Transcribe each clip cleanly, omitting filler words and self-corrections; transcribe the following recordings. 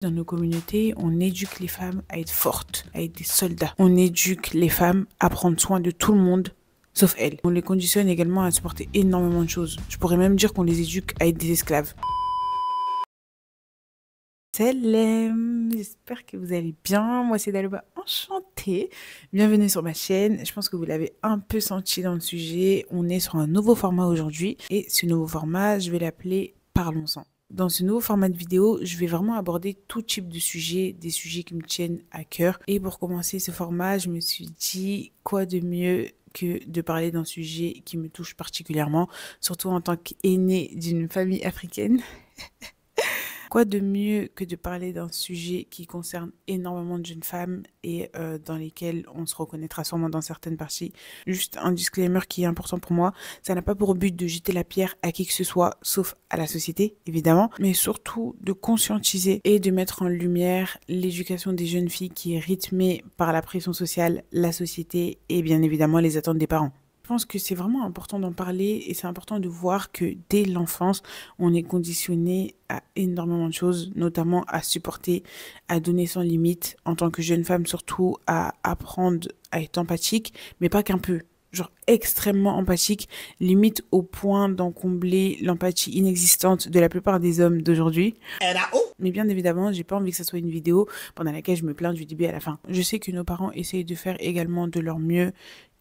Dans nos communautés, on éduque les femmes à être fortes, à être des soldats. On éduque les femmes à prendre soin de tout le monde, sauf elles. On les conditionne également à supporter énormément de choses. Je pourrais même dire qu'on les éduque à être des esclaves. Salam, j'espère que vous allez bien. Moi c'est Daloba, enchantée. Bienvenue sur ma chaîne. Je pense que vous l'avez un peu senti dans le sujet. On est sur un nouveau format aujourd'hui. Et ce nouveau format, je vais l'appeler Parlons-en. Dans ce nouveau format de vidéo, je vais vraiment aborder tout type de sujets, des sujets qui me tiennent à cœur. Et pour commencer ce format, je me suis dit quoi de mieux que de parler d'un sujet qui me touche particulièrement, surtout en tant qu'aînée d'une famille africaine. Quoi de mieux que de parler d'un sujet qui concerne énormément de jeunes femmes et dans lesquelles on se reconnaîtra sûrement dans certaines parties. Juste un disclaimer qui est important pour moi, ça n'a pas pour but de jeter la pierre à qui que ce soit, sauf à la société, évidemment, mais surtout de conscientiser et de mettre en lumière l'éducation des jeunes filles qui est rythmée par la pression sociale, la société et bien évidemment les attentes des parents. Je pense que c'est vraiment important d'en parler et c'est important de voir que dès l'enfance, on est conditionné à énormément de choses, notamment à supporter, à donner sans limite, en tant que jeune femme surtout, à apprendre à être empathique, mais pas qu'un peu. Genre extrêmement empathique, limite au point d'en combler l'empathie inexistante de la plupart des hommes d'aujourd'hui. Mais bien évidemment, j'ai pas envie que ça soit une vidéo pendant laquelle je me plains du début à la fin. Je sais que nos parents essayent de faire également de leur mieux,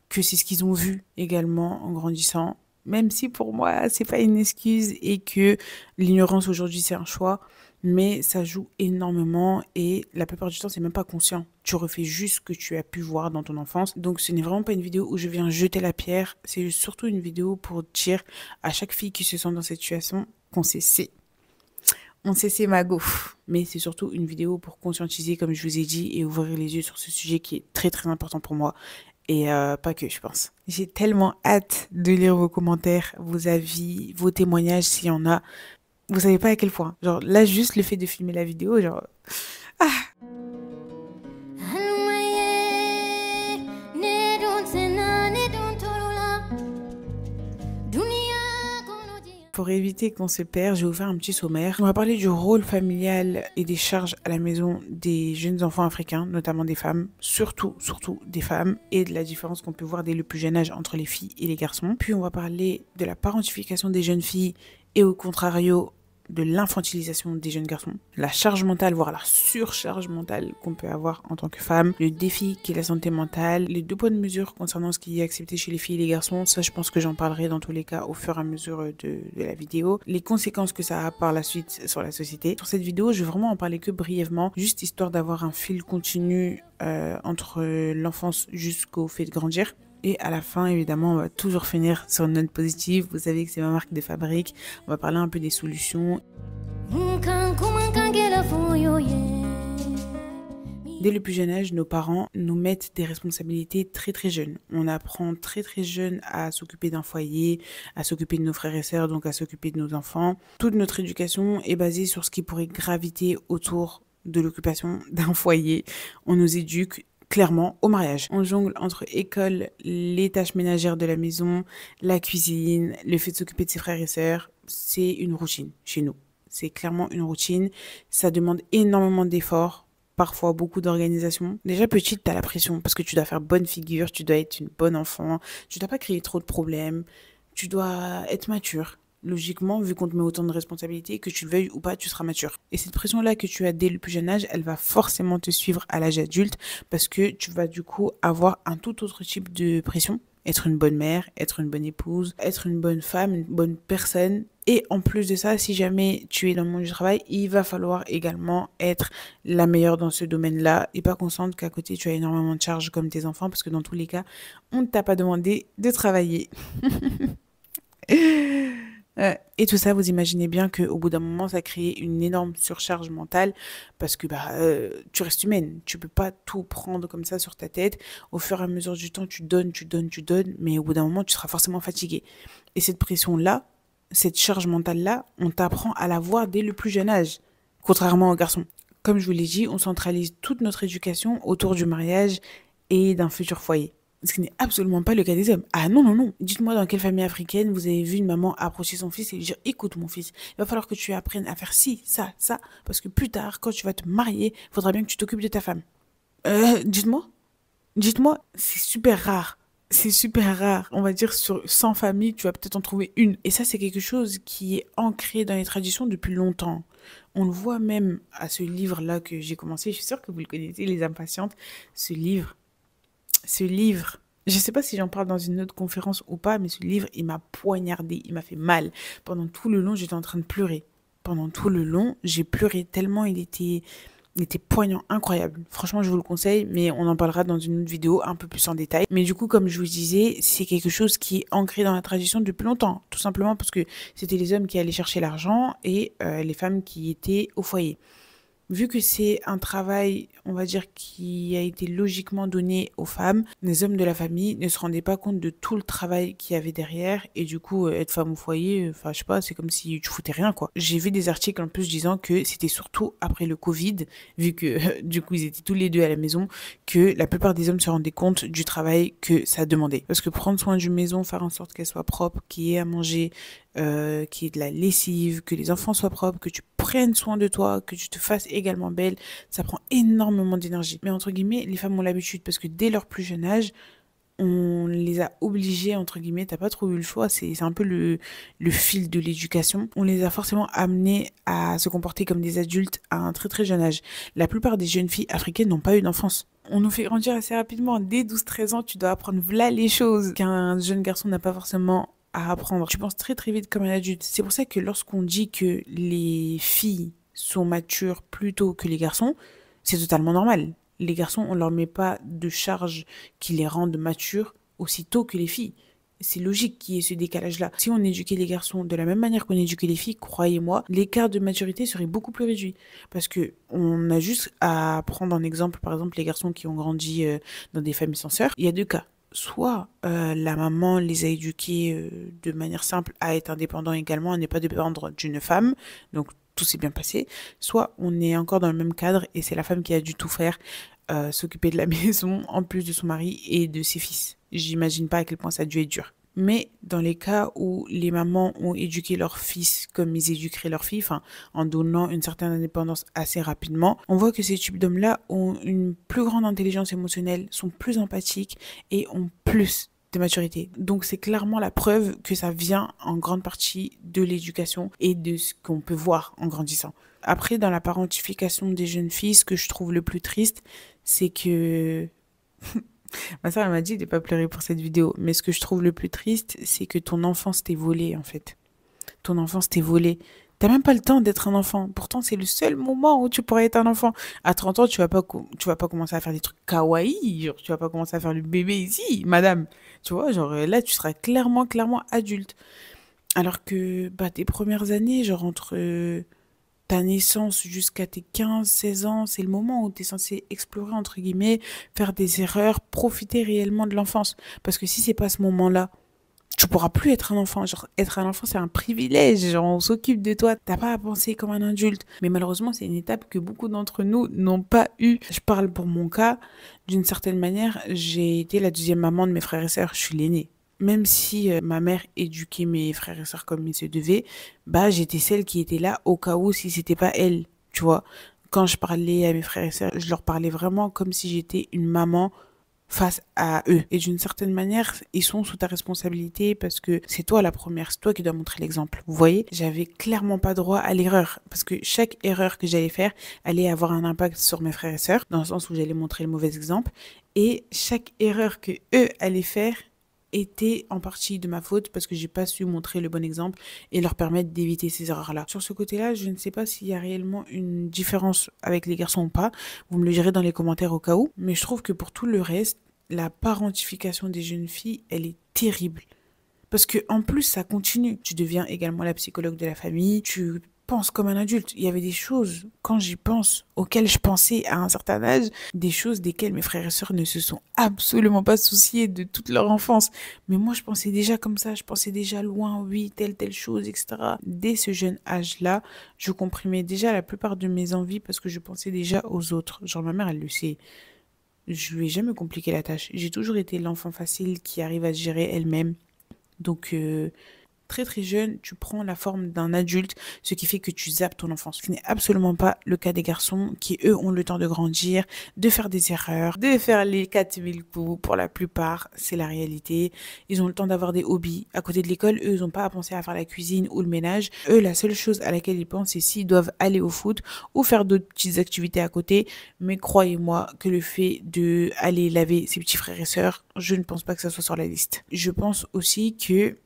que c'est ce qu'ils ont vu également en grandissant, même si pour moi c'est pas une excuse et que l'ignorance aujourd'hui c'est un choix, mais ça joue énormément et la plupart du temps c'est même pas conscient. Tu refais juste ce que tu as pu voir dans ton enfance, donc ce n'est vraiment pas une vidéo où je viens jeter la pierre, c'est surtout une vidéo pour dire à chaque fille qui se sent dans cette situation qu'on sait on sait c'est mago, mais c'est surtout une vidéo pour conscientiser comme je vous ai dit et ouvrir les yeux sur ce sujet qui est très très important pour moi. Et pas que, je pense. J'ai tellement hâte de lire vos commentaires, vos avis, vos témoignages s'il y en a. Vous savez pas à quel point. Genre, là, juste le fait de filmer la vidéo, genre... Ah. Pour éviter qu'on se perde, je vais vous faire un petit sommaire. On va parler du rôle familial et des charges à la maison des jeunes enfants africains, notamment des femmes, surtout des femmes, et de la différence qu'on peut voir dès le plus jeune âge entre les filles et les garçons. Puis on va parler de la parentification des jeunes filles et au contrario de l'infantilisation des jeunes garçons, la charge mentale, voire la surcharge mentale qu'on peut avoir en tant que femme, le défi qui est la santé mentale, les deux poids de mesure concernant ce qui est accepté chez les filles et les garçons, ça je pense que j'en parlerai dans tous les cas au fur et à mesure de la vidéo, les conséquences que ça a par la suite sur la société. Sur cette vidéo, je vais vraiment en parler que brièvement, juste histoire d'avoir un fil continu entre l'enfance jusqu'au fait de grandir. Et à la fin, évidemment, on va toujours finir sur une note positive. Vous savez que c'est ma marque de fabrique. On va parler un peu des solutions. Dès le plus jeune âge, nos parents nous mettent des responsabilités très très jeunes. On apprend très très jeune à s'occuper d'un foyer, à s'occuper de nos frères et sœurs, donc à s'occuper de nos enfants. Toute notre éducation est basée sur ce qui pourrait graviter autour de l'occupation d'un foyer. On nous éduque clairement au mariage. On jongle entre école, les tâches ménagères de la maison, la cuisine, le fait de s'occuper de ses frères et sœurs. C'est une routine chez nous. C'est clairement une routine. Ça demande énormément d'efforts, parfois beaucoup d'organisation. Déjà petite, t'as la pression parce que tu dois faire bonne figure, tu dois être une bonne enfant, tu dois pas créer trop de problèmes, tu dois être mature. Logiquement, vu qu'on te met autant de responsabilités, que tu le veuilles ou pas, tu seras mature. Et cette pression-là que tu as dès le plus jeune âge, elle va forcément te suivre à l'âge adulte parce que tu vas du coup avoir un tout autre type de pression. Être une bonne mère, être une bonne épouse, être une bonne femme, une bonne personne. Et en plus de ça, si jamais tu es dans le monde du travail, il va falloir également être la meilleure dans ce domaine-là et pas consciente qu'à côté, tu as énormément de charges comme tes enfants parce que dans tous les cas, on ne t'a pas demandé de travailler. Et tout ça, vous imaginez bien qu'au bout d'un moment, ça crée une énorme surcharge mentale parce que tu restes humaine. Tu peux pas tout prendre comme ça sur ta tête. Au fur et à mesure du temps, tu donnes, mais au bout d'un moment, tu seras forcément fatigué. Et cette pression-là, cette charge mentale-là, on t'apprend à la voir dès le plus jeune âge, contrairement aux garçons. Comme je vous l'ai dit, on centralise toute notre éducation autour du mariage et d'un futur foyer. Ce qui n'est absolument pas le cas des hommes. Ah non, non, non. Dites-moi dans quelle famille africaine vous avez vu une maman approcher son fils et lui dire, écoute mon fils, il va falloir que tu apprennes à faire ci, ça, parce que plus tard, quand tu vas te marier, il faudra bien que tu t'occupes de ta femme. Dites-moi. Dites-moi, c'est super rare. C'est super rare. On va dire sur 100 familles, tu vas peut-être en trouver une. Et ça, c'est quelque chose qui est ancré dans les traditions depuis longtemps. On le voit même à ce livre-là que j'ai commencé. Je suis sûre que vous le connaissez, Les Impatientes. Ce livre, ce livre. Je ne sais pas si j'en parle dans une autre conférence ou pas, mais ce livre, il m'a poignardé, il m'a fait mal. Pendant tout le long, j'étais en train de pleurer. Pendant tout le long, j'ai pleuré tellement il était poignant, incroyable. Franchement, je vous le conseille, mais on en parlera dans une autre vidéo un peu plus en détail. Mais du coup, comme je vous disais, c'est quelque chose qui est ancré dans la tradition depuis longtemps. Tout simplement parce que c'était les hommes qui allaient chercher l'argent et les femmes qui étaient au foyer. Vu que c'est un travail, on va dire, qui a été logiquement donné aux femmes, les hommes de la famille ne se rendaient pas compte de tout le travail qu'il y avait derrière. Et du coup, être femme au foyer, enfin, je sais pas, c'est comme si tu foutais rien, quoi. J'ai vu des articles en plus disant que c'était surtout après le Covid, vu que du coup, ils étaient tous les deux à la maison, que la plupart des hommes se rendaient compte du travail que ça demandait. Parce que prendre soin d'une maison, faire en sorte qu'elle soit propre, qu'il y ait à manger, qu'il y ait de la lessive, que les enfants soient propres, que tu prennes soin de toi, que tu te fasses également belle, ça prend énormément d'énergie. Mais entre guillemets, les femmes ont l'habitude parce que dès leur plus jeune âge, on les a obligées, entre guillemets, t'as pas trop eu le choix, c'est un peu le fil de l'éducation. On les a forcément amenées à se comporter comme des adultes à un très très jeune âge. La plupart des jeunes filles africaines n'ont pas eu d'enfance. On nous fait grandir assez rapidement. Dès 12-13 ans, tu dois apprendre voilà les choses qu'un jeune garçon n'a pas forcément à apprendre. Tu penses très très vite comme un adulte. C'est pour ça que lorsqu'on dit que les filles sont matures plus tôt que les garçons, c'est totalement normal. Les garçons, on leur met pas de charge qui les rendent matures aussitôt que les filles. C'est logique qu'il y ait ce décalage-là. Si on éduquait les garçons de la même manière qu'on éduquait les filles, croyez-moi, l'écart de maturité serait beaucoup plus réduit. Parce que on a juste à prendre en exemple, par exemple, les garçons qui ont grandi dans des familles sans sœurs. Il y a deux cas. Soit la maman les a éduqués de manière simple à être indépendants également, à ne pas dépendre d'une femme, donc tout s'est bien passé. Soit on est encore dans le même cadre et c'est la femme qui a dû tout faire, s'occuper de la maison en plus de son mari et de ses fils. J'imagine pas à quel point ça a dû être dur. Mais dans les cas où les mamans ont éduqué leurs fils comme ils éduqueraient leurs filles, enfin, en donnant une certaine indépendance assez rapidement, on voit que ces types d'hommes-là ont une plus grande intelligence émotionnelle, sont plus empathiques et ont plus de maturité. Donc c'est clairement la preuve que ça vient en grande partie de l'éducation et de ce qu'on peut voir en grandissant. Après, dans la parentification des jeunes filles, ce que je trouve le plus triste, c'est que ma soeur, elle m'a dit de pas pleurer pour cette vidéo. Mais ce que je trouve le plus triste, c'est que ton enfance t'est volée, en fait. Ton enfance t'est volée. T'as même pas le temps d'être un enfant. Pourtant, c'est le seul moment où tu pourrais être un enfant. À 30 ans, tu vas pas commencer à faire des trucs kawaii. Genre, tu vas pas commencer à faire le bébé ici, madame. Tu vois, genre, là, tu seras clairement adulte. Alors que, bah, tes premières années, genre, entre ta naissance jusqu'à tes 15-16 ans, c'est le moment où tu es censé explorer, entre guillemets, faire des erreurs, profiter réellement de l'enfance. Parce que si c'est pas ce moment-là, tu pourras plus être un enfant. Genre, être un enfant, c'est un privilège. Genre, on s'occupe de toi. T'as pas à penser comme un adulte. Mais malheureusement, c'est une étape que beaucoup d'entre nous n'ont pas eu. Je parle pour mon cas. D'une certaine manière, j'ai été la deuxième maman de mes frères et sœurs. Je suis l'aînée. Même si ma mère éduquait mes frères et sœurs comme il se devait, bah j'étais celle qui était là au cas où si c'était pas elle, tu vois. Quand je parlais à mes frères et sœurs, je leur parlais vraiment comme si j'étais une maman face à eux. Et d'une certaine manière, ils sont sous ta responsabilité parce que c'est toi la première, c'est toi qui dois montrer l'exemple. Vous voyez, j'avais clairement pas droit à l'erreur parce que chaque erreur que j'allais faire allait avoir un impact sur mes frères et sœurs, dans le sens où j'allais montrer le mauvais exemple. Et chaque erreur que eux allaient faire était en partie de ma faute parce que j'ai pas su montrer le bon exemple et leur permettre d'éviter ces erreurs-là. Sur ce côté-là, je ne sais pas s'il y a réellement une différence avec les garçons ou pas. Vous me le direz dans les commentaires au cas où. Mais je trouve que pour tout le reste, la parentification des jeunes filles, elle est terrible. Parce que en plus, ça continue. Tu deviens également la psychologue de la famille. Tu penses comme un adulte. Il y avait des choses, quand j'y pense, auxquelles je pensais à un certain âge, des choses desquelles mes frères et sœurs ne se sont absolument pas souciés de toute leur enfance. Mais moi, je pensais déjà comme ça. Je pensais déjà loin, oui, telle chose, etc. Dès ce jeune âge-là, je comprimais déjà la plupart de mes envies parce que je pensais déjà aux autres. Genre, ma mère, elle le sait. je lui ai jamais compliqué la tâche. J'ai toujours été l'enfant facile qui arrive à se gérer elle-même. Donc, très très jeune, tu prends la forme d'un adulte, ce qui fait que tu zappes ton enfance. Ce n'est absolument pas le cas des garçons qui, eux, ont le temps de grandir, de faire des erreurs, de faire les 4000 coups. Pour la plupart, c'est la réalité. Ils ont le temps d'avoir des hobbies. À côté de l'école, eux, ils n'ont pas à penser à faire la cuisine ou le ménage. Eux, la seule chose à laquelle ils pensent, c'est s'ils doivent aller au foot ou faire d'autres petites activités à côté. Mais croyez-moi que le fait de aller laver ses petits frères et sœurs, je ne pense pas que ça soit sur la liste. Je pense aussi que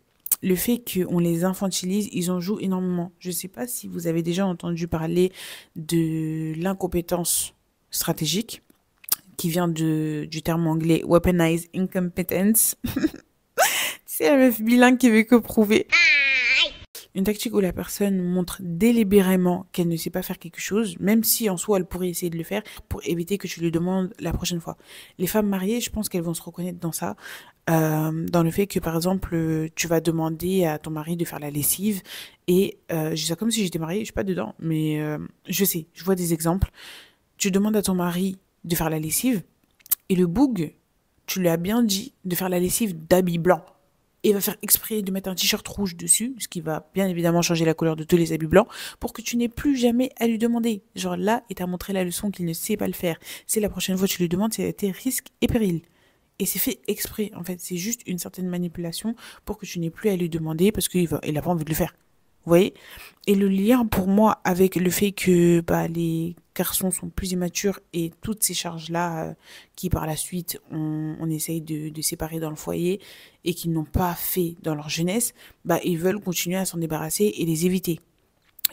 le fait qu'on les infantilise, ils en jouent énormément. Je ne sais pas si vous avez déjà entendu parler de l'incompétence stratégique, qui vient du terme anglais weaponized incompetence. C'est la meuf bilingue qui veut que prouver. Une tactique où la personne montre délibérément qu'elle ne sait pas faire quelque chose, même si en soi elle pourrait essayer de le faire, pour éviter que tu lui demandes la prochaine fois. Les femmes mariées, je pense qu'elles vont se reconnaître dans ça, dans le fait que par exemple, tu vas demander à ton mari de faire la lessive, et je dis ça comme si j'étais mariée, je suis pas dedans, mais je sais, je vois des exemples. Tu demandes à ton mari de faire la lessive, et le boug, tu lui as bien dit de faire la lessive d'habit blanc. Et il va faire exprès de mettre un t-shirt rouge dessus, ce qui va bien évidemment changer la couleur de tous les habits blancs, pour que tu n'aies plus jamais à lui demander. Genre là, il t'a montré la leçon qu'il ne sait pas le faire. C'est la prochaine fois que tu lui demandes, c'est tes risques et périls. Et c'est fait exprès, en fait. C'est juste une certaine manipulation pour que tu n'aies plus à lui demander parce qu'il n'a pas envie de le faire. Vous voyez? Et le lien pour moi avec le fait que les garçons sont plus immatures et toutes ces charges-là qui par la suite on essaye de séparer dans le foyer et qu'ils n'ont pas fait dans leur jeunesse, ils veulent continuer à s'en débarrasser et les éviter.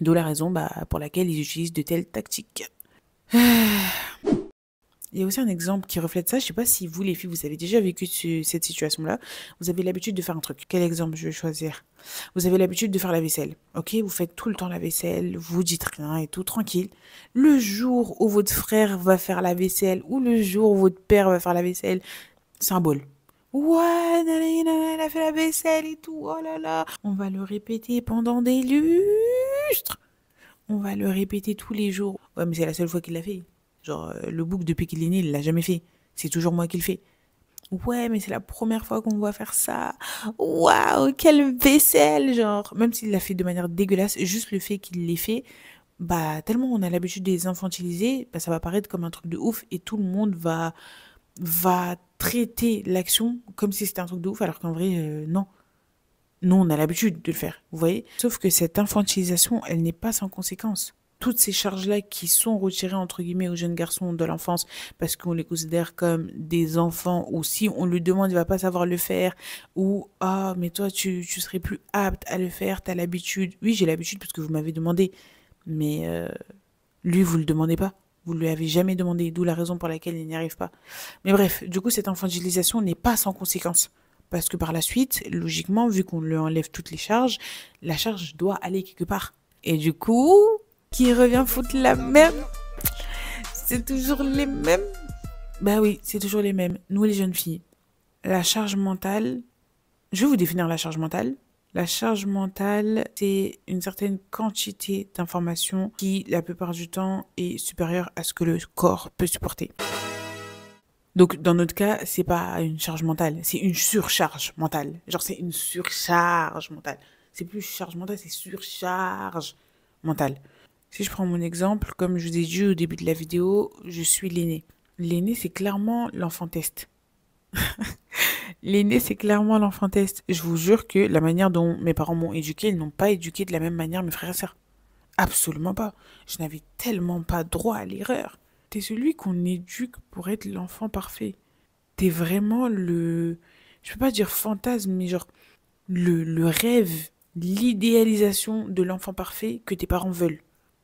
D'où la raison pour laquelle ils utilisent de telles tactiques. Il y a aussi un exemple qui reflète ça. Je sais pas si vous, les filles, vous avez déjà vécu cette situation-là. Vous avez l'habitude de faire un truc. Quel exemple je vais choisir? Vous avez l'habitude de faire la vaisselle. Ok, vous faites tout le temps la vaisselle, vous dites rien et tout, tranquille. Le jour où votre frère va faire la vaisselle ou le jour où votre père va faire la vaisselle, symbole. Ouais, nanana, elle a fait la vaisselle et tout, oh là là. On va le répéter pendant des lustres. On va le répéter tous les jours. Ouais, mais c'est la seule fois qu'il l'a fait. Genre, le book, depuis qu'il est né, il l'a jamais fait. C'est toujours moi qui le fais. Ouais, mais c'est la première fois qu'on va faire ça. Waouh, quelle vaisselle, genre. Même s'il l'a fait de manière dégueulasse, juste le fait qu'il l'ait fait, tellement on a l'habitude de les infantiliser, ça va paraître comme un truc de ouf et tout le monde va traiter l'action comme si c'était un truc de ouf, alors qu'en vrai, non. Nous, on a l'habitude de le faire, vous voyez? Sauf que cette infantilisation, elle n'est pas sans conséquence. Toutes ces charges-là qui sont retirées, entre guillemets, aux jeunes garçons de l'enfance parce qu'on les considère comme des enfants, ou si on lui demande, il va pas savoir le faire, ou « Ah, mais toi, tu serais plus apte à le faire, t'as l'habitude. » Oui, j'ai l'habitude parce que vous m'avez demandé, mais lui, vous le demandez pas. Vous ne lui avez jamais demandé, d'où la raison pour laquelle il n'y arrive pas. Mais bref, du coup, cette infantilisation n'est pas sans conséquence. Parce que par la suite, logiquement, vu qu'on lui enlève toutes les charges, la charge doit aller quelque part. Et du coup, qui revient foutre la merde? C'est toujours les mêmes. Oui, c'est toujours les mêmes. Nous, les jeunes filles. La charge mentale, je vais vous définir la charge mentale. La charge mentale, c'est une certaine quantité d'informations qui, la plupart du temps, est supérieure à ce que le corps peut supporter. Donc, dans notre cas, c'est pas une charge mentale, c'est une surcharge mentale. Genre, c'est une surcharge mentale. C'est plus charge mentale, c'est surcharge mentale. Si je prends mon exemple, comme je vous ai dit au début de la vidéo, je suis l'aîné. L'aîné, c'est clairement l'enfant test. L'aîné, c'est clairement l'enfant test. Je vous jure que la manière dont mes parents m'ont éduqué, ils n'ont pas éduqué de la même manière mes frères et sœurs. Absolument pas. Je n'avais tellement pas droit à l'erreur. T'es celui qu'on éduque pour être l'enfant parfait. T'es vraiment je peux pas dire fantasme, mais genre le rêve, l'idéalisation de l'enfant parfait que tes parents veulent.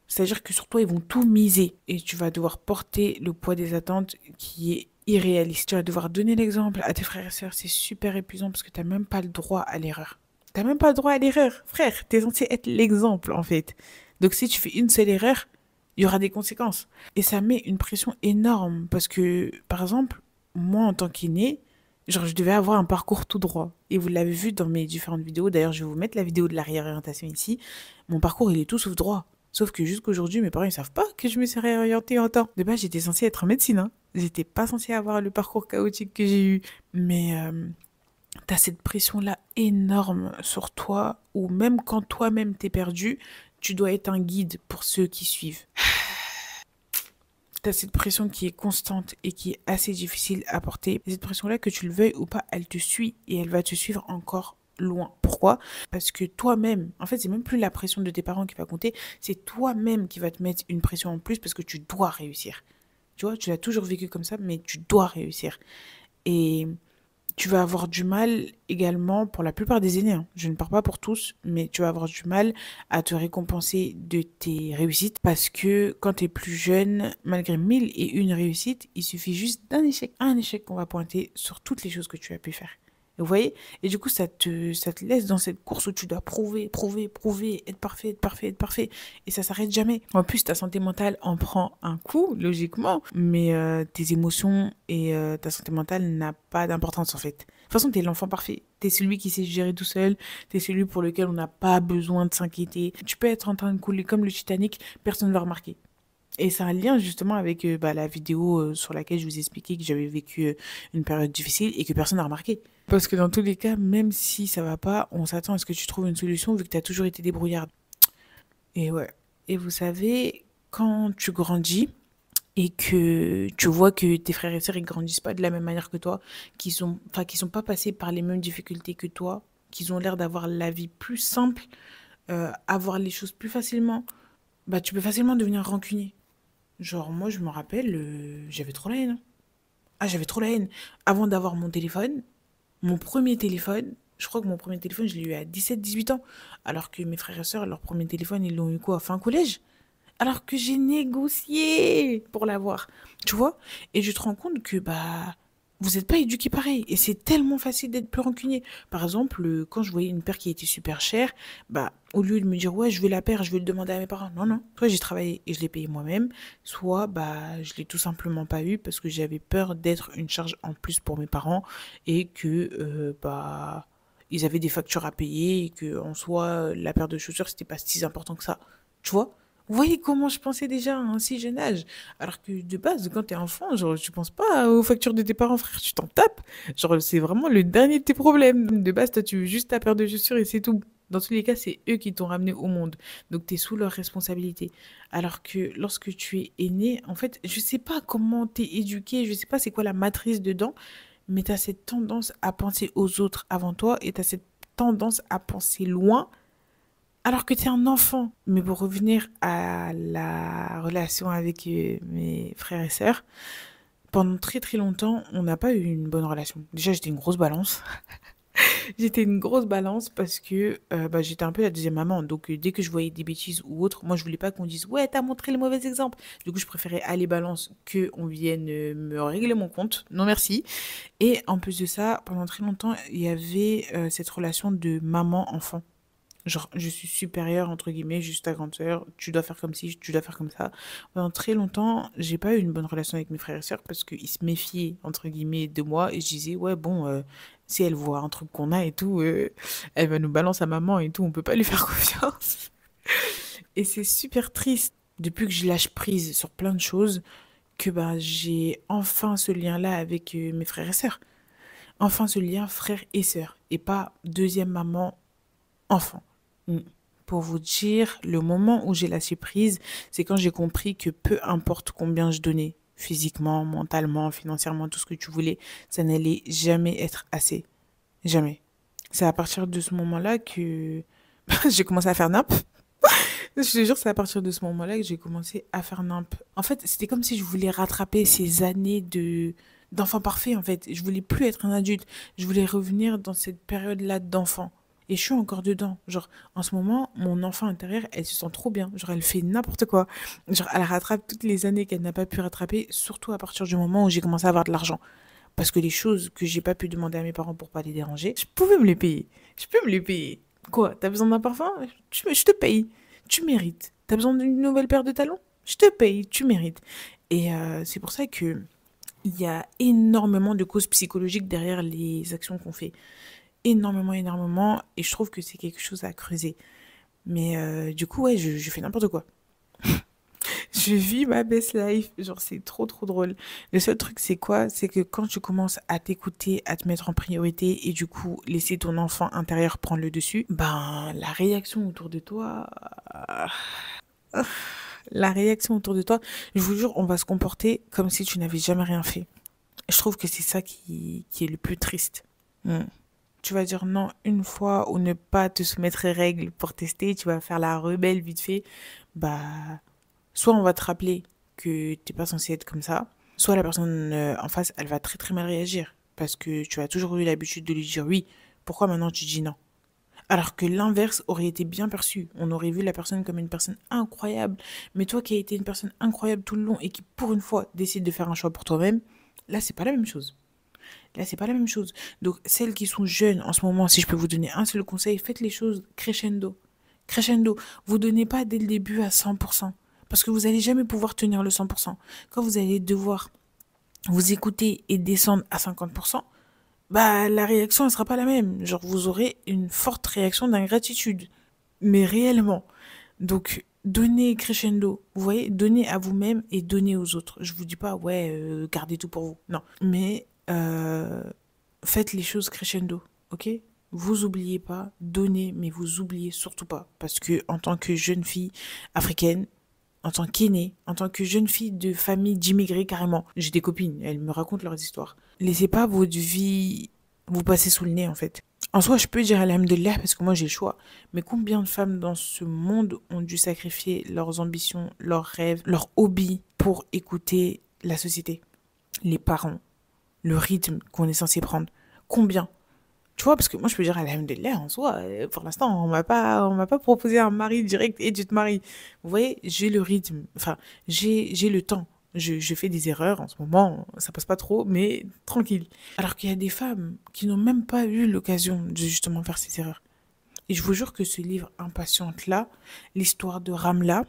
C'est-à-dire que sur toi, ils vont tout miser et tu vas devoir porter le poids des attentes qui est irréaliste. Tu vas devoir donner l'exemple à tes frères et sœurs. C'est super épuisant parce que t'as même pas le droit à l'erreur. T'as même pas le droit à l'erreur. Frère, t'es censé être l'exemple, en fait. Donc si tu fais une seule erreur, il y aura des conséquences. Et ça met une pression énorme parce que, par exemple, moi, en tant qu'aîné, je devais avoir un parcours tout droit. Et vous l'avez vu dans mes différentes vidéos. D'ailleurs, je vais vous mettre la vidéo de la réorientation ici. Mon parcours, il est tout sauf droit. Sauf que jusqu'aujourd'hui, mes parents, ils savent pas que je me suis réorientée en temps. De base, j'étais censée être en médecine, hein. J'étais pas censée avoir le parcours chaotique que j'ai eu. Mais t'as cette pression-là énorme sur toi, où même quand toi-même t'es perdu, tu dois être un guide pour ceux qui suivent. T'as cette pression qui est constante et qui est assez difficile à porter. Et cette pression-là, que tu le veuilles ou pas, elle te suit et elle va te suivre encore loin. Pourquoi? Parce que toi-même, en fait, c'est même plus la pression de tes parents qui va compter, c'est toi-même qui va te mettre une pression en plus parce que tu dois réussir. Tu vois, tu l'as toujours vécu comme ça, mais tu dois réussir. Et tu vas avoir du mal également pour la plupart des aînés, hein. Je ne parle pas pour tous, mais tu vas avoir du mal à te récompenser de tes réussites parce que quand tu es plus jeune, malgré mille et une réussites, il suffit juste d'un échec. Un échec qu'on va pointer sur toutes les choses que tu as pu faire. Vous voyez? Et du coup, ça te laisse dans cette course où tu dois prouver, prouver, prouver, être parfait, être parfait, être parfait. Et ça s'arrête jamais. En plus, ta santé mentale en prend un coup, logiquement. Mais tes émotions et ta santé mentale n'a pas d'importance, en fait. De toute façon, t'es l'enfant parfait. T'es celui qui sait se gérer tout seul. T'es celui pour lequel on n'a pas besoin de s'inquiéter. Tu peux être en train de couler comme le Titanic, personne ne va remarquer. Et c'est un lien justement avec la vidéo sur laquelle je vous expliquais que j'avais vécu une période difficile et que personne n'a remarqué. Parce que dans tous les cas, même si ça va pas, on s'attend à ce que tu trouves une solution vu que tu as toujours été débrouillarde. Et ouais. Et vous savez, quand tu grandis et que tu vois que tes frères et sœurs ils grandissent pas de la même manière que toi, qu'ils sont pas passés par les mêmes difficultés que toi, qu'ils ont l'air d'avoir la vie plus simple, avoir les choses plus facilement, bah tu peux facilement devenir rancunier. Genre, moi, je me rappelle, j'avais trop la haine, hein. Ah, j'avais trop la haine. Avant d'avoir mon téléphone, mon premier téléphone, je crois que mon premier téléphone, je l'ai eu à 17, 18 ans. Alors que mes frères et sœurs, leur premier téléphone, ils l'ont eu quoi, fin collège? Alors que j'ai négocié pour l'avoir. Tu vois? Et je te rends compte que, bah, vous n'êtes pas éduqués pareil. Et c'est tellement facile d'être plus rancunier. Par exemple, quand je voyais une paire qui était super chère, bah, au lieu de me dire, ouais, je veux la paire, je vais le demander à mes parents. Non, non. Soit j'ai travaillé et je l'ai payé moi-même, soit, bah, je l'ai tout simplement pas eu parce que j'avais peur d'être une charge en plus pour mes parents et que, bah, ils avaient des factures à payer et que, en soi, la paire de chaussures, c'était pas si important que ça. Tu vois? Vous voyez comment je pensais déjà à un si jeune âge? Alors que de base, quand t'es enfant, genre, tu penses pas aux factures de tes parents, frère, tu t'en tapes. Genre, c'est vraiment le dernier de tes problèmes. De base, toi, tu veux juste ta paire de chaussures et c'est tout. Dans tous les cas, c'est eux qui t'ont ramené au monde. Donc, t'es sous leur responsabilité. Alors que lorsque tu es aîné, en fait, je sais pas comment t'es éduqué, je sais pas c'est quoi la matrice dedans, mais t'as cette tendance à penser aux autres avant toi et t'as cette tendance à penser loin alors que tu es un enfant. Mais pour revenir à la relation avec mes frères et sœurs, pendant très très longtemps, on n'a pas eu une bonne relation. Déjà, j'étais une grosse balance. J'étais une grosse balance parce que bah, j'étais un peu la deuxième maman. Donc, dès que je voyais des bêtises ou autre, moi, je voulais pas qu'on dise ouais, t'as montré le mauvais exemple. Du coup, je préférais aller balance que on vienne me régler mon compte. Non, merci. Et en plus de ça, pendant très longtemps, il y avait cette relation de maman-enfant. Genre, je suis supérieure, entre guillemets, juste ta grande sœur, tu dois faire comme ci, tu dois faire comme ça. Pendant très longtemps, j'ai pas eu une bonne relation avec mes frères et sœurs parce qu'ils se méfiaient, entre guillemets, de moi et je disais, ouais, bon, si elle voit un truc qu'on a et tout, elle va nous balancer à maman et tout, on peut pas lui faire confiance. Et c'est super triste, depuis que je lâche prise sur plein de choses, que bah, j'ai enfin ce lien-là avec mes frères et sœurs. Enfin ce lien frère et sœur, et pas deuxième maman, enfant. Mm. Pour vous dire, le moment où j'ai lâché prise, c'est quand j'ai compris que peu importe combien je donnais, physiquement, mentalement, financièrement, tout ce que tu voulais, ça n'allait jamais être assez. Jamais. C'est à partir de ce moment-là que j'ai commencé à faire nimp. Je te jure, c'est à partir de ce moment-là que j'ai commencé à faire nimp. En fait, c'était comme si je voulais rattraper ces années d'enfant parfait, en fait. Je voulais plus être un adulte. Je voulais revenir dans cette période-là d'enfant. Et je suis encore dedans. Genre, en ce moment, mon enfant intérieur, elle se sent trop bien. Genre, elle fait n'importe quoi. Genre, elle rattrape toutes les années qu'elle n'a pas pu rattraper, surtout à partir du moment où j'ai commencé à avoir de l'argent. Parce que les choses que j'ai pas pu demander à mes parents pour pas les déranger, je pouvais me les payer. Je peux me les payer. Quoi, t'as besoin d'un parfum? Je te paye. Tu mérites. T'as besoin d'une nouvelle paire de talons? Je te paye. Tu mérites. Et c'est pour ça que il y a énormément de causes psychologiques derrière les actions qu'on fait. Énormément, énormément. Et je trouve que c'est quelque chose à creuser. Mais du coup, ouais, je fais n'importe quoi. Je vis ma best life. Genre, c'est trop, trop drôle. Le seul truc, c'est quoi? C'est que quand tu commences à t'écouter, à te mettre en priorité et du coup, laisser ton enfant intérieur prendre le dessus, ben, la réaction autour de toi, je vous jure, on va se comporter comme si tu n'avais jamais rien fait. Je trouve que c'est ça qui est le plus triste. Mm. Tu vas dire non une fois ou ne pas te soumettre aux règles pour tester, tu vas faire la rebelle vite fait. Bah, soit on va te rappeler que t'es pas censé être comme ça, soit la personne en face, elle va très très mal réagir. Parce que tu as toujours eu l'habitude de lui dire oui. Pourquoi maintenant tu dis non? Alors que l'inverse aurait été bien perçu. On aurait vu la personne comme une personne incroyable. Mais toi qui as été une personne incroyable tout le long et qui, pour une fois, décide de faire un choix pour toi-même, là, c'est pas la même chose. Là, c'est pas la même chose. Donc, celles qui sont jeunes en ce moment, si je peux vous donner un seul conseil, faites les choses crescendo. Crescendo. Vous donnez pas dès le début à 100%. Parce que vous n'allez jamais pouvoir tenir le 100%. Quand vous allez devoir vous écouter et descendre à 50%, bah, la réaction, elle sera pas la même. Genre, vous aurez une forte réaction d'ingratitude. Mais réellement. Donc, donnez crescendo. Vous voyez, donnez à vous-même et donnez aux autres. Je vous dis pas, ouais, gardez tout pour vous. Non. Mais, faites les choses crescendo. Ok? Vous oubliez pas, donnez, mais vous oubliez surtout pas. Parce que, en tant que jeune fille africaine, en tant qu'aînée, en tant que jeune fille de famille d'immigrés carrément. J'ai des copines, elles me racontent leurs histoires. Laissez pas votre vie vous passer sous le nez en fait. En soi, je peux dire alhamdoulilah parce que moi j'ai le choix. Mais combien de femmes dans ce monde ont dû sacrifier leurs ambitions, leurs rêves, leurs hobbies pour écouter la société, les parents, le rythme qu'on est censé prendre? Combien? Tu vois, parce que moi, je peux dire, alhamdoulilah, en soi, pour l'instant, on m'a pas proposé un mari direct et tu te maries. Vous voyez, j'ai le rythme, enfin, j'ai le temps. Je fais des erreurs en ce moment, ça passe pas trop, mais tranquille. Alors qu'il y a des femmes qui n'ont même pas eu l'occasion de justement faire ces erreurs. Et je vous jure que ce livre Impatiente-là, l'histoire de Ramla,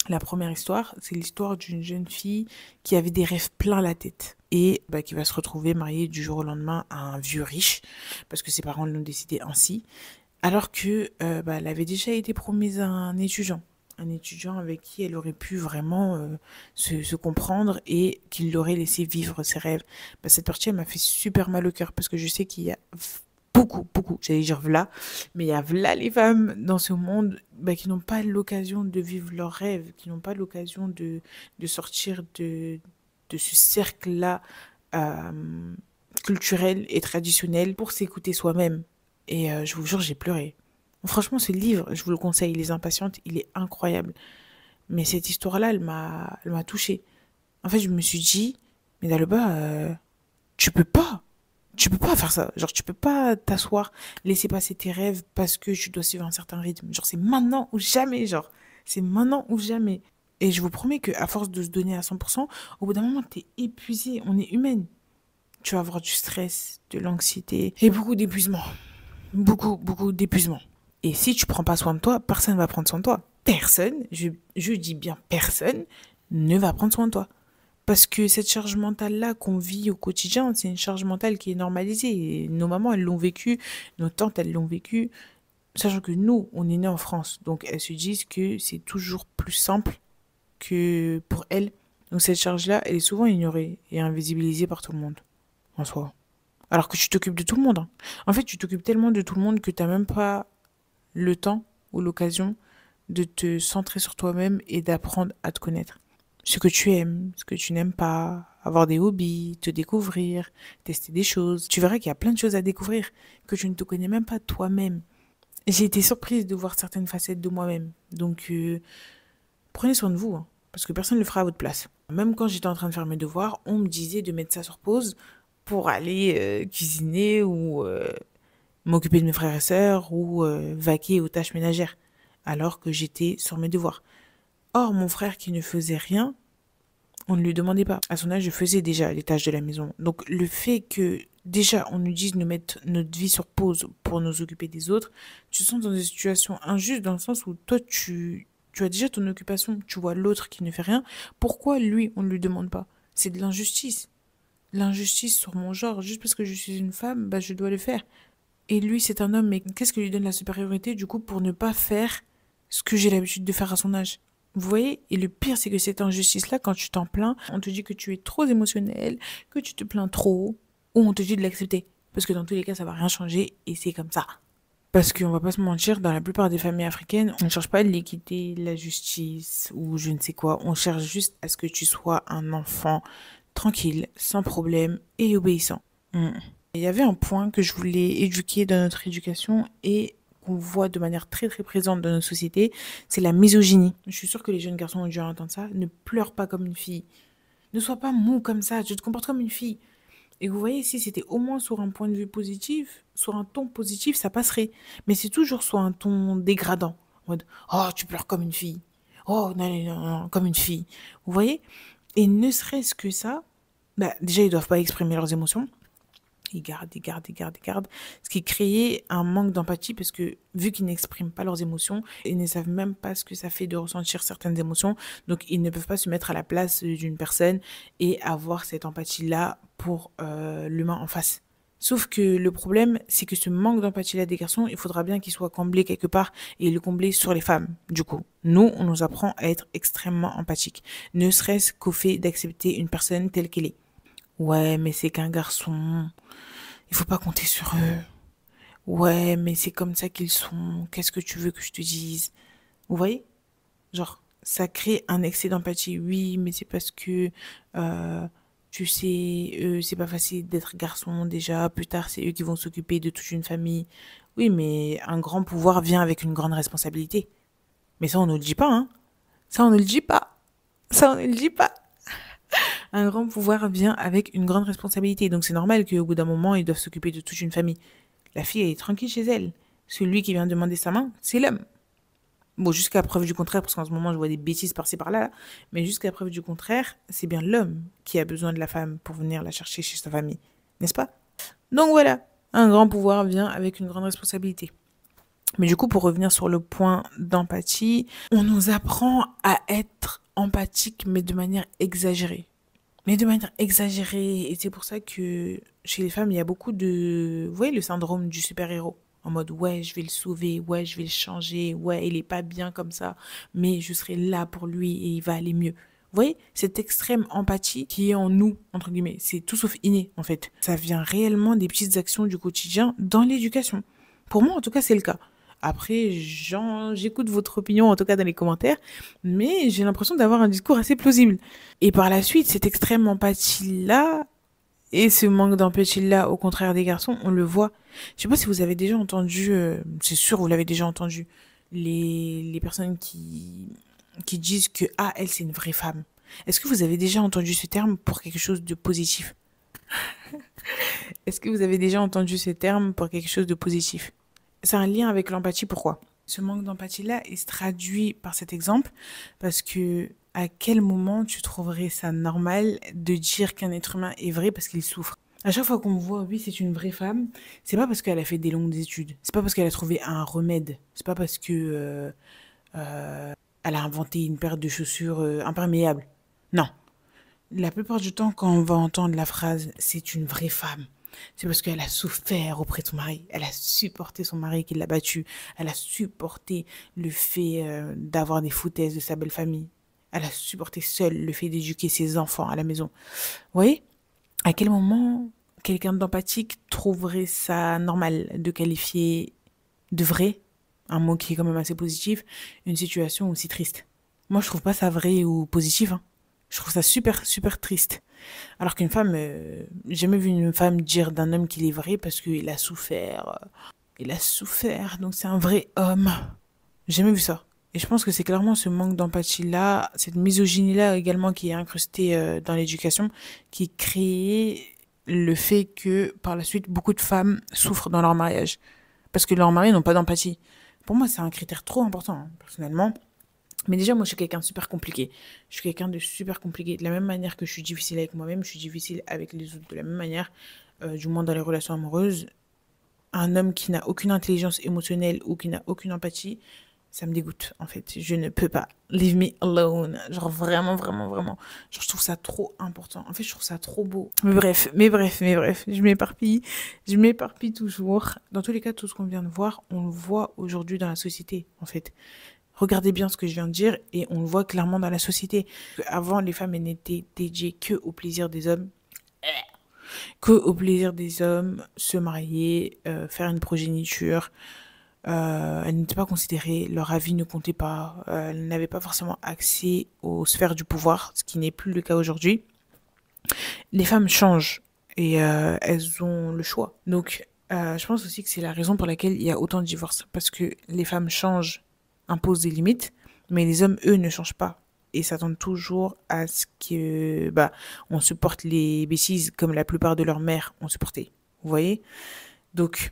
la première histoire, c'est l'histoire d'une jeune fille qui avait des rêves plein la tête et bah, qui va se retrouver mariée du jour au lendemain à un vieux riche parce que ses parents l'ont décidé ainsi, alors que bah, elle avait déjà été promise à un étudiant avec qui elle aurait pu vraiment se comprendre et qui l'aurait laissé vivre ses rêves. Bah, cette partie, elle m'a fait super mal au cœur parce que je sais qu'il y a beaucoup, j'allais dire v'là, mais il y a v'là les femmes dans ce monde bah, qui n'ont pas l'occasion de vivre leurs rêves, qui n'ont pas l'occasion de sortir de ce cercle-là euh, culturel et traditionnel pour s'écouter soi-même. Et je vous jure, j'ai pleuré. Franchement, ce livre, je vous le conseille, Les Impatientes, il est incroyable. Mais cette histoire-là, elle m'a touchée. En fait, je me suis dit, mais Daleba, tu peux pas. Tu peux pas faire ça. Genre, tu peux pas t'asseoir, laisser passer tes rêves parce que tu dois suivre un certain rythme. Genre, c'est maintenant ou jamais, genre. C'est maintenant ou jamais. Et je vous promets que à force de se donner à 100%, au bout d'un moment, t'es épuisé. On est humaine. Tu vas avoir du stress, de l'anxiété et beaucoup d'épuisement. Beaucoup d'épuisement. Et si tu prends pas soin de toi, personne ne va prendre soin de toi. Personne, je dis bien personne, ne va prendre soin de toi. Parce que cette charge mentale-là qu'on vit au quotidien, c'est une charge mentale qui est normalisée. Et nos mamans, elles l'ont vécu, nos tantes, elles l'ont vécu. Sachant que nous, on est nés en France. Donc elles se disent que c'est toujours plus simple que pour elles. Donc cette charge-là, elle est souvent ignorée et invisibilisée par tout le monde, en soi. Alors que tu t'occupes de tout le monde. Hein. En fait, tu t'occupes tellement de tout le monde que tu n'as même pas le temps ou l'occasion de te centrer sur toi-même et d'apprendre à te connaître. Ce que tu aimes, ce que tu n'aimes pas, avoir des hobbies, te découvrir, tester des choses. Tu verras qu'il y a plein de choses à découvrir que tu ne te connais même pas toi-même. J'ai été surprise de voir certaines facettes de moi-même. Donc, prenez soin de vous, hein, parce que personne ne le fera à votre place. Même quand j'étais en train de faire mes devoirs, on me disait de mettre ça sur pause pour aller cuisiner ou m'occuper de mes frères et sœurs ou vaquer aux tâches ménagères, alors que j'étais sur mes devoirs. Or, mon frère qui ne faisait rien, on ne lui demandait pas. À son âge, je faisais déjà les tâches de la maison. Donc, le fait que déjà on nous dise de mettre notre vie sur pause pour nous occuper des autres, tu te sens dans une situation injuste dans le sens où toi, tu as déjà ton occupation, tu vois l'autre qui ne fait rien. Pourquoi lui, on ne lui demande pas? C'est de l'injustice. L'injustice sur mon genre. Juste parce que je suis une femme, bah, je dois le faire. Et lui, c'est un homme, mais qu'est-ce qui lui donne la supériorité, du coup, pour ne pas faire ce que j'ai l'habitude de faire à son âge? Vous voyez? Et le pire, c'est que cette injustice-là, quand tu t'en plains, on te dit que tu es trop émotionnel, que tu te plains trop, ou on te dit de l'accepter. Parce que dans tous les cas, ça va rien changer et c'est comme ça. Parce qu'on va pas se mentir, dans la plupart des familles africaines, on ne cherche pas l'équité, la justice ou je ne sais quoi. On cherche juste à ce que tu sois un enfant tranquille, sans problème et obéissant. Mm. Il y avait un point que je voulais éduquer dans notre éducation et qu'on voit de manière très très présente dans notre société, c'est la misogynie. Je suis sûre que les jeunes garçons ont dû entendre ça. Ne pleure pas comme une fille. Ne sois pas mou comme ça. Tu te comportes comme une fille. Et vous voyez, si c'était au moins sur un point de vue positif, sur un ton positif, ça passerait. Mais c'est toujours sur un ton dégradant. En mode, oh, tu pleures comme une fille. Oh, non, non, non, non, comme une fille. Vous voyez? Et ne serait-ce que ça, bah, déjà, ils doivent pas exprimer leurs émotions. Ils gardent, ils gardent, ils gardent, ils gardent. Ce qui crée un manque d'empathie parce que vu qu'ils n'expriment pas leurs émotions, ils ne savent même pas ce que ça fait de ressentir certaines émotions. Donc ils ne peuvent pas se mettre à la place d'une personne et avoir cette empathie-là pour l'humain en face. Sauf que le problème, c'est que ce manque d'empathie-là des garçons, il faudra bien qu'il soit comblé quelque part et le combler sur les femmes. Du coup, nous, on nous apprend à être extrêmement empathique, ne serait-ce qu'au fait d'accepter une personne telle qu'elle est. Ouais, mais c'est qu'un garçon. Il faut pas compter sur eux. Ouais, mais c'est comme ça qu'ils sont. Qu'est-ce que tu veux que je te dise? Vous voyez? Genre, ça crée un excès d'empathie. Oui, mais c'est parce que, euh, tu sais, c'est pas facile d'être garçon déjà. Plus tard, c'est eux qui vont s'occuper de toute une famille. Oui, mais un grand pouvoir vient avec une grande responsabilité. Mais ça, on ne le dit pas, hein. Ça, on ne le dit pas. Ça, on ne le dit pas. Un grand pouvoir vient avec une grande responsabilité. Donc c'est normal qu'au bout d'un moment, ils doivent s'occuper de toute une famille. La fille, elle est tranquille chez elle. Celui qui vient demander sa main, c'est l'homme. Bon, jusqu'à preuve du contraire, parce qu'en ce moment, je vois des bêtises par-ci par-là, mais jusqu'à preuve du contraire, c'est bien l'homme qui a besoin de la femme pour venir la chercher chez sa famille. N'est-ce pas? Donc voilà, un grand pouvoir vient avec une grande responsabilité. Mais du coup, pour revenir sur le point d'empathie, on nous apprend à être empathique, mais de manière exagérée. Mais de manière exagérée. Et c'est pour ça que chez les femmes, il y a beaucoup de... Vous voyez le syndrome du super-héros? En mode, ouais, je vais le sauver, ouais, je vais le changer, ouais, il est pas bien comme ça, mais je serai là pour lui et il va aller mieux. Vous voyez, cette extrême empathie qui est en nous, entre guillemets, c'est tout sauf inné, en fait. Ça vient réellement des petites actions du quotidien dans l'éducation. Pour moi, en tout cas, c'est le cas. Après, j'écoute votre opinion, en tout cas dans les commentaires, mais j'ai l'impression d'avoir un discours assez plausible. Et par la suite, cette extrême empathie-là, et ce manque d'empathie-là, au contraire des garçons, on le voit. Je sais pas si vous avez déjà entendu, c'est sûr, vous l'avez déjà entendu, les personnes qui disent que, ah, elle, c'est une vraie femme. Est-ce que vous avez déjà entendu ce terme pour quelque chose de positif? Est-ce que vous avez déjà entendu ce terme pour quelque chose de positif? C'est un lien avec l'empathie, pourquoi? Ce manque d'empathie-là, il se traduit par cet exemple, parce que à quel moment tu trouverais ça normal de dire qu'un être humain est vrai parce qu'il souffre? À chaque fois qu'on me voit, oui, c'est une vraie femme, c'est pas parce qu'elle a fait des longues études, c'est pas parce qu'elle a trouvé un remède, c'est pas parce que elle a inventé une paire de chaussures imperméables. Non. La plupart du temps, quand on va entendre la phrase c'est une vraie femme, c'est parce qu'elle a souffert auprès de son mari. Elle a supporté son mari qui l'a battue. Elle a supporté le fait d'avoir des foutaises de sa belle famille. Elle a supporté seule le fait d'éduquer ses enfants à la maison. Vous voyez? À quel moment quelqu'un d'empathique trouverait ça normal de qualifier de vrai, un mot qui est quand même assez positif, une situation aussi triste? Moi, je trouve pas ça vrai ou positif, hein. Je trouve ça super, super triste. Alors qu'une femme, j'ai jamais vu une femme dire d'un homme qu'il est vrai parce qu'il a souffert. Il a souffert, donc c'est un vrai homme. J'ai jamais vu ça. Et je pense que c'est clairement ce manque d'empathie-là, cette misogynie-là également qui est incrustée dans l'éducation, qui crée le fait que par la suite, beaucoup de femmes souffrent dans leur mariage. Parce que leurs maris n'ont pas d'empathie. Pour moi, c'est un critère trop important, hein, personnellement. Mais déjà, moi, je suis quelqu'un de super compliqué. Je suis quelqu'un de super compliqué. De la même manière que je suis difficile avec moi-même, je suis difficile avec les autres. De la même manière, du moins dans les relations amoureuses, un homme qui n'a aucune intelligence émotionnelle ou qui n'a aucune empathie, ça me dégoûte, en fait. Je ne peux pas. Leave me alone. Genre, vraiment, vraiment, vraiment. Genre, je trouve ça trop important. En fait, je trouve ça trop beau. Mais bref. Je m'éparpille. Je m'éparpille toujours. Dans tous les cas, tout ce qu'on vient de voir, on le voit aujourd'hui dans la société, en fait. Regardez bien ce que je viens de dire et on le voit clairement dans la société. Avant, les femmes elles n'étaient dédiées que au plaisir des hommes, se marier, faire une progéniture. Elles n'étaient pas considérées, leur avis ne comptait pas, elles n'avaient pas forcément accès aux sphères du pouvoir, ce qui n'est plus le cas aujourd'hui. Les femmes changent et elles ont le choix. Donc, je pense aussi que c'est la raison pour laquelle il y a autant de divorces. Parce que les femmes changent, imposent des limites, mais les hommes, eux, ne changent pas. Et s'attendent toujours à ce que, on supporte les bêtises comme la plupart de leurs mères ont supporté. Vous voyez? Donc,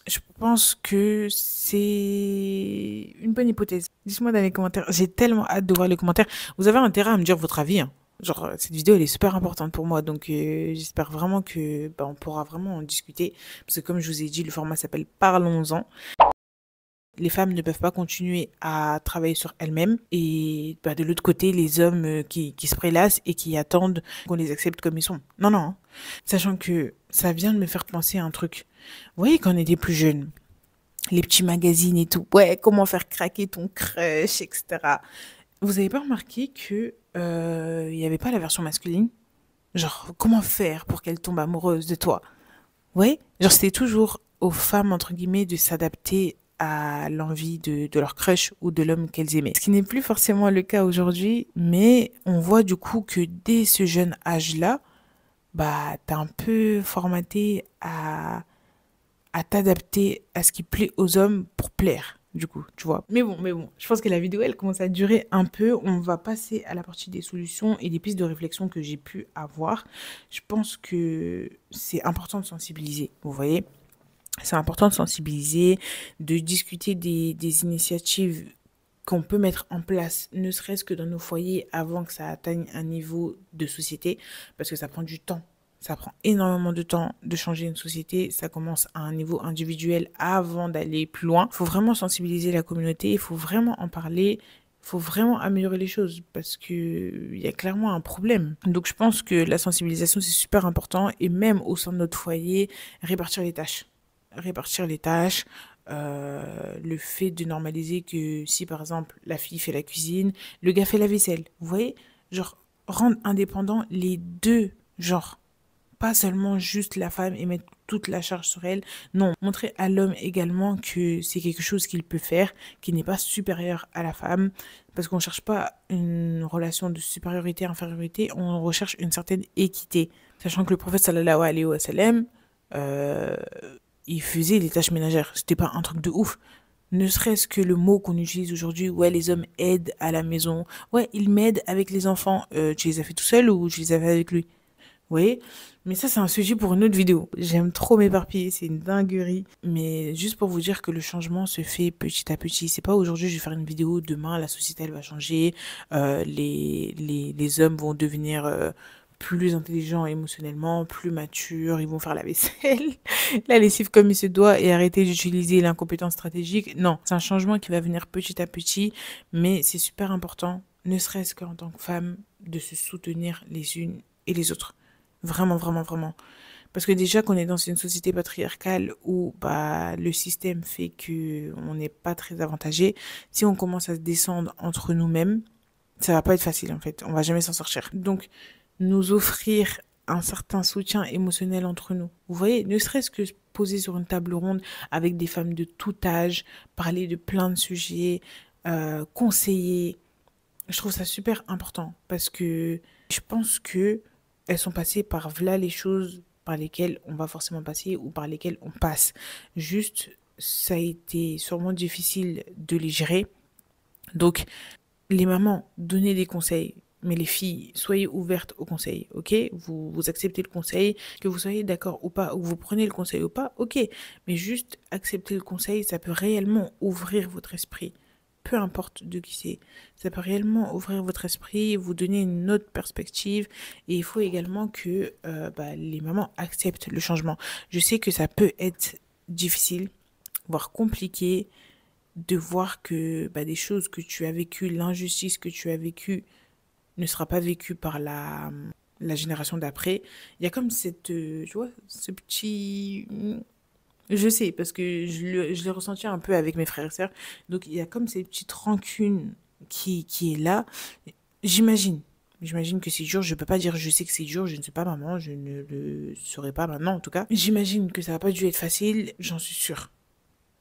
je pense que c'est une bonne hypothèse. Dites-moi dans les commentaires. J'ai tellement hâte de voir les commentaires. Vous avez intérêt à me dire votre avis, hein. Genre, cette vidéo, elle est super importante pour moi. Donc, j'espère vraiment que on pourra vraiment en discuter. Parce que comme je vous ai dit, le format s'appelle Parlons-en. Les femmes ne peuvent pas continuer à travailler sur elles-mêmes. Et de l'autre côté, les hommes qui se prélassent et qui attendent qu'on les accepte comme ils sont. Non, non. Hein. Sachant que ça vient de me faire penser à un truc. Vous voyez, quand on était plus jeunes, les petits magazines et tout. Ouais, comment faire craquer ton crush, etc. Vous avez pas remarqué que il y avait pas la version masculine? Genre, comment faire pour qu'elle tombe amoureuse de toi? Ouais, genre c'était toujours aux femmes, entre guillemets, de s'adapter à l'envie de leur crush ou de l'homme qu'elles aimaient. Ce qui n'est plus forcément le cas aujourd'hui, mais on voit du coup que dès ce jeune âge-là, t'es un peu formaté à t'adapter à ce qui plaît aux hommes pour plaire, du coup, tu vois. Mais bon, je pense que la vidéo, elle commence à durer un peu. On va passer à la partie des solutions et des pistes de réflexion que j'ai pu avoir. Je pense que c'est important de sensibiliser, vous voyez. C'est important de sensibiliser, de discuter des initiatives qu'on peut mettre en place, ne serait-ce que dans nos foyers avant que ça atteigne un niveau de société, parce que ça prend du temps. Ça prend énormément de temps de changer une société. Ça commence à un niveau individuel avant d'aller plus loin. Il faut vraiment sensibiliser la communauté, il faut vraiment en parler, il faut vraiment améliorer les choses parce qu'il y a clairement un problème. Donc je pense que la sensibilisation, c'est super important et même au sein de notre foyer, répartir les tâches. Le fait de normaliser que si par exemple la fille fait la cuisine, le gars fait la vaisselle. Vous voyez, genre rendre indépendants les deux genres. Pas seulement juste la femme et mettre toute la charge sur elle. Non, montrer à l'homme également que c'est quelque chose qu'il peut faire, qui n'est pas supérieur à la femme. Parce qu'on ne cherche pas une relation de supériorité-infériorité, on recherche une certaine équité. Sachant que le prophète sallallahu alayhi wa sallam, il faisait les tâches ménagères. C'était pas un truc de ouf. Ne serait-ce que le mot qu'on utilise aujourd'hui, ouais, les hommes aident à la maison. Ouais, ils m'aident avec les enfants. Tu les as fait tout seul ou tu les as fait avec lui? Vous voyez? Mais ça, c'est un sujet pour une autre vidéo. J'aime trop m'éparpiller, c'est une dinguerie. Mais juste pour vous dire que le changement se fait petit à petit. C'est pas aujourd'hui, je vais faire une vidéo, demain, la société, elle va changer. Les hommes vont devenir plus intelligents émotionnellement, plus matures, ils vont faire la vaisselle, la lessive comme il se doit et arrêter d'utiliser l'incompétence stratégique. Non, c'est un changement qui va venir petit à petit, mais c'est super important, ne serait-ce qu'en tant que femme, de se soutenir les unes et les autres. Vraiment, vraiment, vraiment. Parce que déjà qu'on est dans une société patriarcale où le système fait que on n'est pas très avantagé, si on commence à se descendre entre nous-mêmes, ça va pas être facile en fait. On va jamais s'en sortir. Donc, nous offrir un certain soutien émotionnel entre nous. Vous voyez, ne serait-ce que se poser sur une table ronde avec des femmes de tout âge, parler de plein de sujets, conseiller. Je trouve ça super important parce que je pense que elles sont passées par là les choses par lesquelles on va forcément passer ou par lesquelles on passe. Juste, ça a été sûrement difficile de les gérer. Donc, les mamans, donnez des conseils. Mais les filles, soyez ouvertes au conseil, ok? Vous acceptez le conseil, que vous soyez d'accord ou pas, ou que vous prenez le conseil ou pas, ok. Mais juste accepter le conseil, ça peut réellement ouvrir votre esprit. Peu importe de qui c'est. Ça peut réellement ouvrir votre esprit, vous donner une autre perspective. Et il faut également que les mamans acceptent le changement. Je sais que ça peut être difficile, voire compliqué, de voir que des choses que tu as vécues, l'injustice que tu as vécue ne sera pas vécue par la génération d'après. Il y a comme cette, tu vois, ce petit Je sais, parce que je l'ai ressenti un peu avec mes frères et sœurs. Donc, il y a comme cette petite rancune qui est là. J'imagine. J'imagine que c'est dur. Je peux pas dire je sais que c'est dur. Je ne sais pas maman. Je ne le saurais pas maintenant, en tout cas. J'imagine que ça n'a pas dû être facile. J'en suis sûre.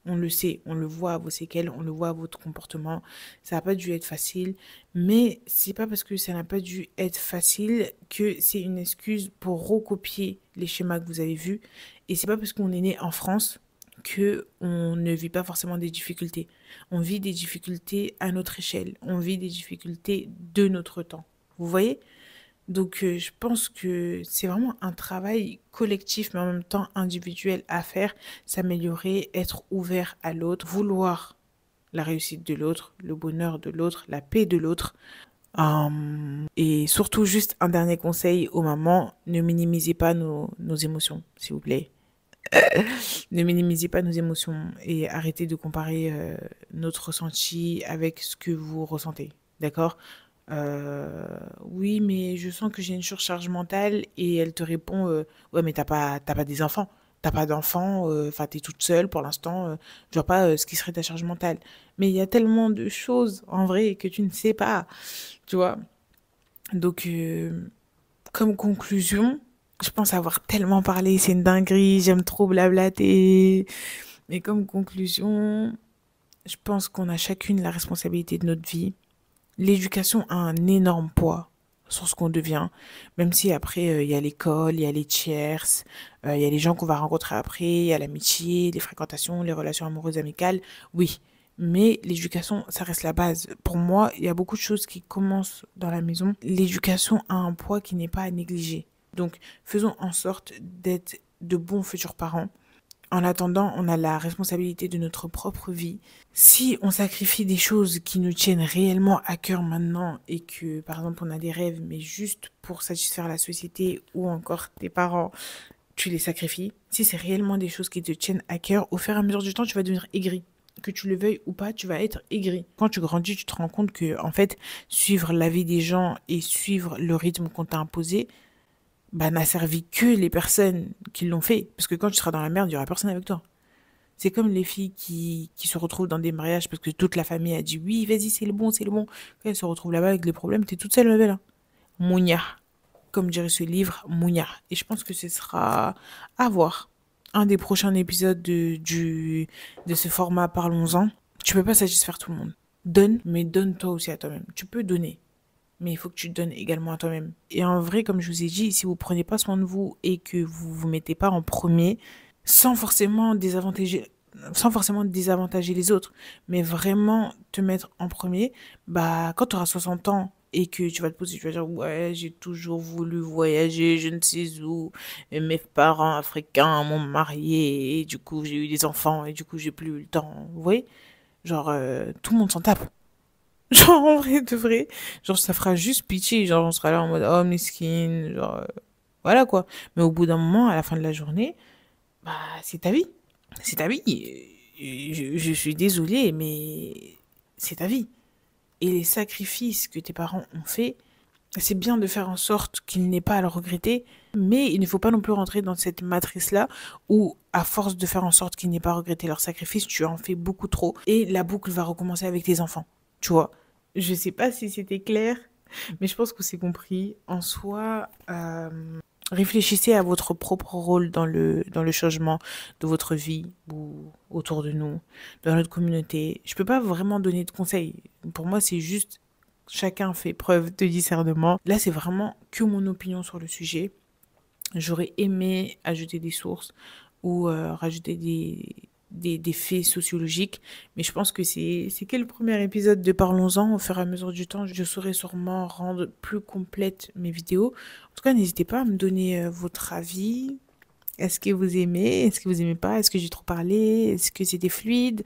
On le sait, on le voit à vos séquelles, on le voit à votre comportement. Ça n'a pas dû être facile, mais c'est pas parce que ça n'a pas dû être facile que c'est une excuse pour recopier les schémas que vous avez vus. Et c'est pas parce qu'on est né en France que on ne vit pas forcément des difficultés. On vit des difficultés à notre échelle. On vit des difficultés de notre temps. Vous voyez? Donc, je pense que c'est vraiment un travail collectif, mais en même temps individuel à faire, s'améliorer, être ouvert à l'autre, vouloir la réussite de l'autre, le bonheur de l'autre, la paix de l'autre. Et surtout, juste un dernier conseil aux mamans, ne minimisez pas nos émotions, s'il vous plaît. Ne minimisez pas nos émotions et arrêtez de comparer notre ressenti avec ce que vous ressentez. D'accord? Oui, mais je sens que j'ai une surcharge mentale et elle te répond, ouais, mais t'as pas des enfants. T'as pas d'enfants, enfin, t'es toute seule pour l'instant, je vois pas ce qui serait ta charge mentale. Mais il y a tellement de choses en vrai que tu ne sais pas, tu vois. Donc, comme conclusion, je pense avoir tellement parlé, c'est une dinguerie, j'aime trop blablater. Mais comme conclusion, je pense qu'on a chacune la responsabilité de notre vie. L'éducation a un énorme poids sur ce qu'on devient, même si après il y a l'école, il y a les tiers, il y a les gens qu'on va rencontrer après, il y a l'amitié, les fréquentations, les relations amoureuses amicales, oui. Mais l'éducation, ça reste la base. Pour moi, il y a beaucoup de choses qui commencent dans la maison. L'éducation a un poids qui n'est pas à négliger. Donc, faisons en sorte d'être de bons futurs parents. En attendant, on a la responsabilité de notre propre vie. Si on sacrifie des choses qui nous tiennent réellement à cœur maintenant et que, par exemple, on a des rêves, mais juste pour satisfaire la société ou encore tes parents, tu les sacrifies. Si c'est réellement des choses qui te tiennent à cœur, au fur et à mesure du temps, tu vas devenir aigri. Que tu le veuilles ou pas, tu vas être aigri. Quand tu grandis, tu te rends compte que, en fait, suivre la vie des gens et suivre le rythme qu'on t'a imposé, bah, n'a servi que les personnes qui l'ont fait. Parce que quand tu seras dans la merde, il y aura personne avec toi. C'est comme les filles qui se retrouvent dans des mariages parce que toute la famille a dit oui, vas-y, c'est le bon, c'est le bon. Quand elles se retrouvent là-bas avec les problèmes, t'es toute seule là là. Mounia. Comme dirait ce livre, Mounia. Et je pense que ce sera à voir. Un des prochains épisodes de ce format Parlons-en. Tu peux pas satisfaire tout le monde. Donne, mais donne-toi aussi à toi-même. Tu peux donner, mais il faut que tu te donnes également à toi-même. Et en vrai, comme je vous ai dit, si vous prenez pas soin de vous et que vous vous mettez pas en premier, sans forcément désavantager, sans forcément désavantager les autres, mais vraiment te mettre en premier, bah, quand tu auras 60 ans et que tu vas te poser, tu vas dire, ouais, j'ai toujours voulu voyager, je ne sais où, et mes parents africains m'ont marié, et du coup, j'ai eu des enfants, et du coup, j'ai plus eu le temps. Vous voyez? Genre, tout le monde s'en tape. Genre, en vrai, de vrai. Genre, ça fera juste pitié. Genre, on sera là en mode, oh, mesquine. Genre, voilà quoi. Mais au bout d'un moment, à la fin de la journée, bah, c'est ta vie. C'est ta vie. Je suis désolée, mais c'est ta vie. Et les sacrifices que tes parents ont faits, c'est bien de faire en sorte qu'ils n'aient pas à le regretter, mais il ne faut pas non plus rentrer dans cette matrice-là où, à force de faire en sorte qu'ils n'aient pas regretté leurs sacrifices, tu en fais beaucoup trop et la boucle va recommencer avec tes enfants. Tu vois? Je sais pas si c'était clair, mais je pense que c'est compris. En soi, réfléchissez à votre propre rôle dans le changement de votre vie ou autour de nous, dans notre communauté. Je peux pas vraiment donner de conseils. Pour moi, c'est juste chacun fait preuve de discernement. Là, c'est vraiment que mon opinion sur le sujet. J'aurais aimé ajouter des sources ou rajouter des faits sociologiques, mais je pense que c'est que le premier épisode de Parlons-en. Au fur et à mesure du temps, je saurai sûrement rendre plus complètes mes vidéos. En tout cas, n'hésitez pas à me donner votre avis. Est-ce que vous aimez? Est-ce que vous aimez pas? Est-ce que j'ai trop parlé? Est-ce que c'était fluide?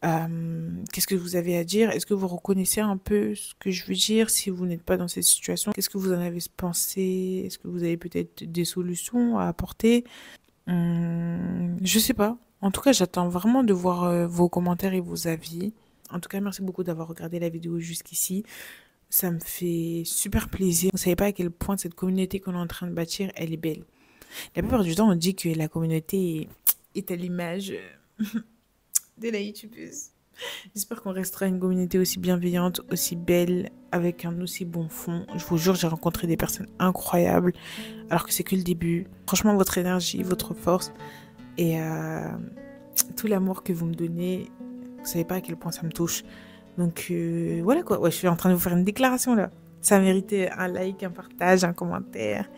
Qu'est-ce que vous avez à dire? Est-ce que vous reconnaissez un peu ce que je veux dire si vous n'êtes pas dans cette situation? Qu'est-ce que vous en avez pensé? Est-ce que vous avez peut-être des solutions à apporter? Je sais pas. En tout cas, j'attends vraiment de voir vos commentaires et vos avis. En tout cas, merci beaucoup d'avoir regardé la vidéo jusqu'ici. Ça me fait super plaisir. Vous savez pas à quel point cette communauté qu'on est en train de bâtir, elle est belle. La plupart du temps, on dit que la communauté est à l'image de la youtubeuse. J'espère qu'on restera une communauté aussi bienveillante, aussi belle, avec un aussi bon fond. Je vous jure, j'ai rencontré des personnes incroyables, alors que c'est que le début. Franchement, votre énergie, votre force et tout l'amour que vous me donnez, vous savez pas à quel point ça me touche. Donc voilà quoi, ouais, je suis en train de vous faire une déclaration là. Ça méritait un like, un partage, un commentaire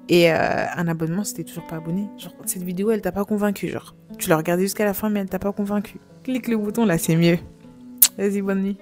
et un abonnement si t'es toujours pas abonné. Genre, cette vidéo, elle t'a pas convaincu, genre. Tu l'as regardée jusqu'à la fin, mais elle t'a pas convaincu. Clique le bouton là, c'est mieux. Vas-y, bonne nuit.